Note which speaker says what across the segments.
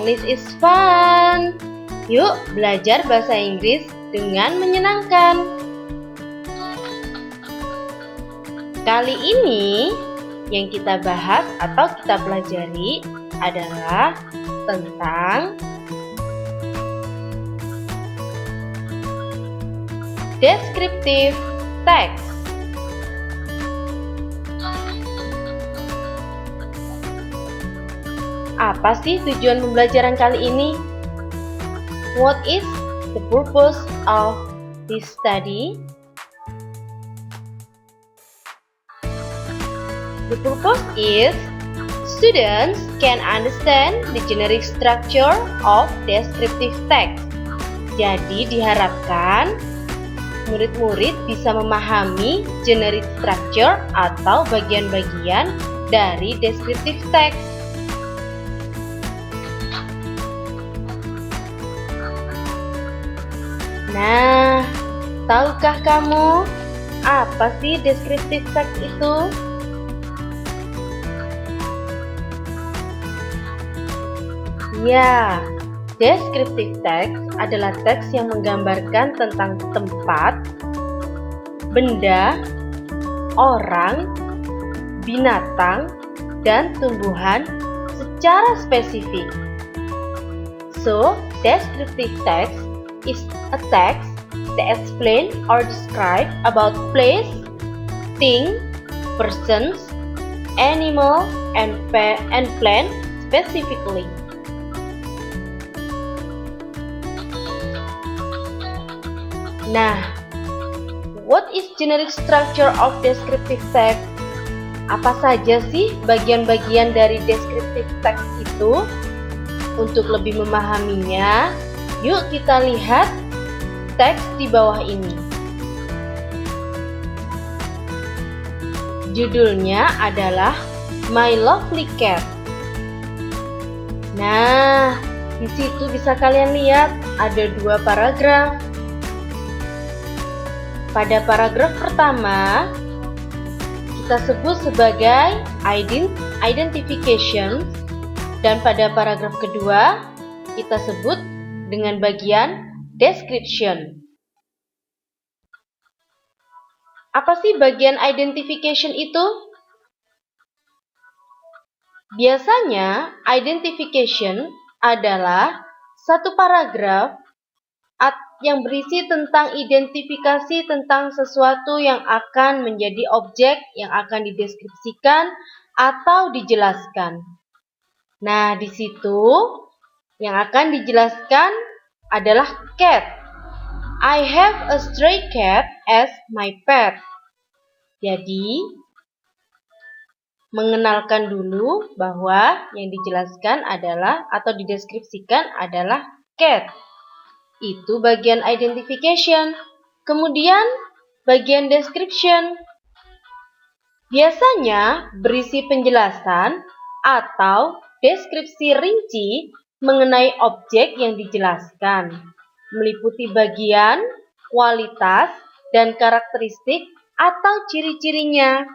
Speaker 1: English is fun. Yuk belajar bahasa Inggris dengan menyenangkan. Kali ini yang kita bahas atau kita pelajari adalah tentang descriptive text. Apa sih tujuan pembelajaran kali ini? What is the purpose of this study? The purpose is students can understand the generic structure of descriptive text. Jadi diharapkan murid-murid bisa memahami generic structure atau bagian-bagian dari descriptive text. Nah, tahukah kamu apa sih descriptive text itu? Ya, descriptive text adalah teks yang menggambarkan tentang tempat, benda, orang, binatang, dan tumbuhan secara spesifik. So, descriptive text is a text that explain or describe about place, thing, persons, animal, and plant specifically. Nah, what is generic structure of descriptive text? Apa saja sih bagian-bagian dari descriptive text itu? Untuk lebih memahaminya, yuk kita lihat teks di bawah ini. Judulnya adalah My Lovely Cat. Nah, di situ bisa kalian lihat ada 2 paragraf. Pada paragraf pertama, kita sebut sebagai identification, dan pada paragraf kedua, kita sebut dengan bagian description. Apa sih bagian identification itu? Biasanya, identification adalah satu paragraf yang berisi tentang identifikasi tentang sesuatu yang akan menjadi objek yang akan dideskripsikan atau dijelaskan. Nah, di situ yang akan dijelaskan adalah cat. I have a stray cat as my pet. Jadi, mengenalkan dulu bahwa yang dijelaskan adalah atau dideskripsikan adalah cat. Itu bagian identification. Kemudian bagian description. Biasanya berisi penjelasan atau deskripsi rinci mengenai objek yang dijelaskan, meliputi bagian, kualitas, dan karakteristik atau ciri-cirinya.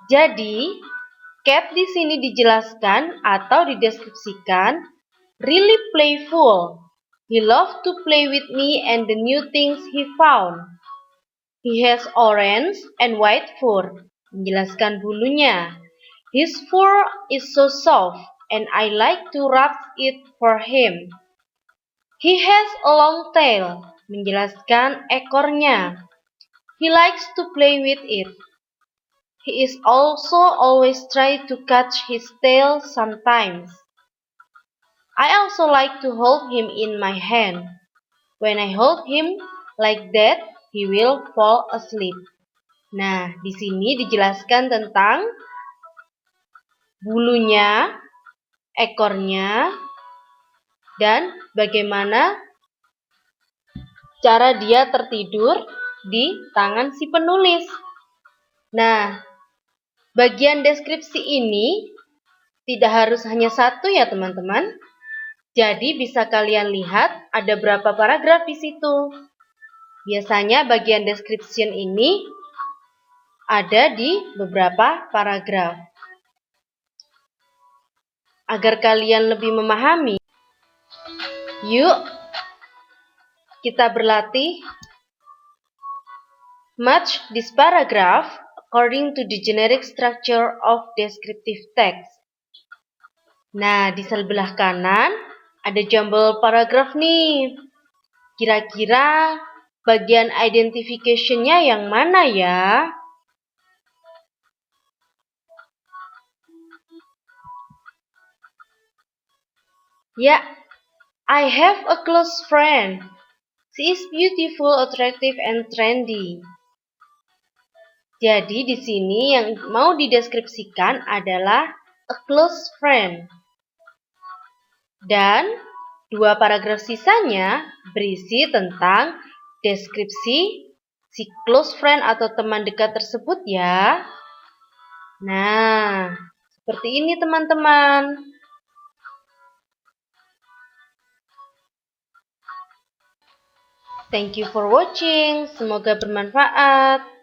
Speaker 1: Jadi, cat di sini dijelaskan atau dideskripsikan really playful. He loved to play with me and the new things he found. He has orange and white fur. Menjelaskan bulunya. His fur is so soft and I like to rub it for him. He has a long tail. Menjelaskan ekornya. He likes to play with it. He is also always try to catch his tail sometimes. I also like to hold him in my hand. When I hold him like that, he will fall asleep. Nah, di sini dijelaskan tentang bulunya, ekornya, dan bagaimana cara dia tertidur di tangan si penulis. Nah, bagian deskripsi ini tidak harus hanya satu ya teman-teman. Jadi bisa kalian lihat ada berapa paragraf di situ. Biasanya bagian description ini ada di beberapa paragraf. agar kalian lebih memahami. Yuk, kita berlatih. Match this paragraph according to the generic structure of descriptive text. Nah, di sebelah kanan ada jumble paragraf nih. Kira-kira bagian identification-nya yang mana ya? Ya, I have a close friend. She is beautiful, attractive, and trendy. Jadi di sini yang mau dideskripsikan adalah a close friend. Dan dua paragraf sisanya berisi tentang deskripsi si close friend atau teman dekat tersebut ya. Nah, seperti ini teman-teman. Thank you for watching. Semoga bermanfaat.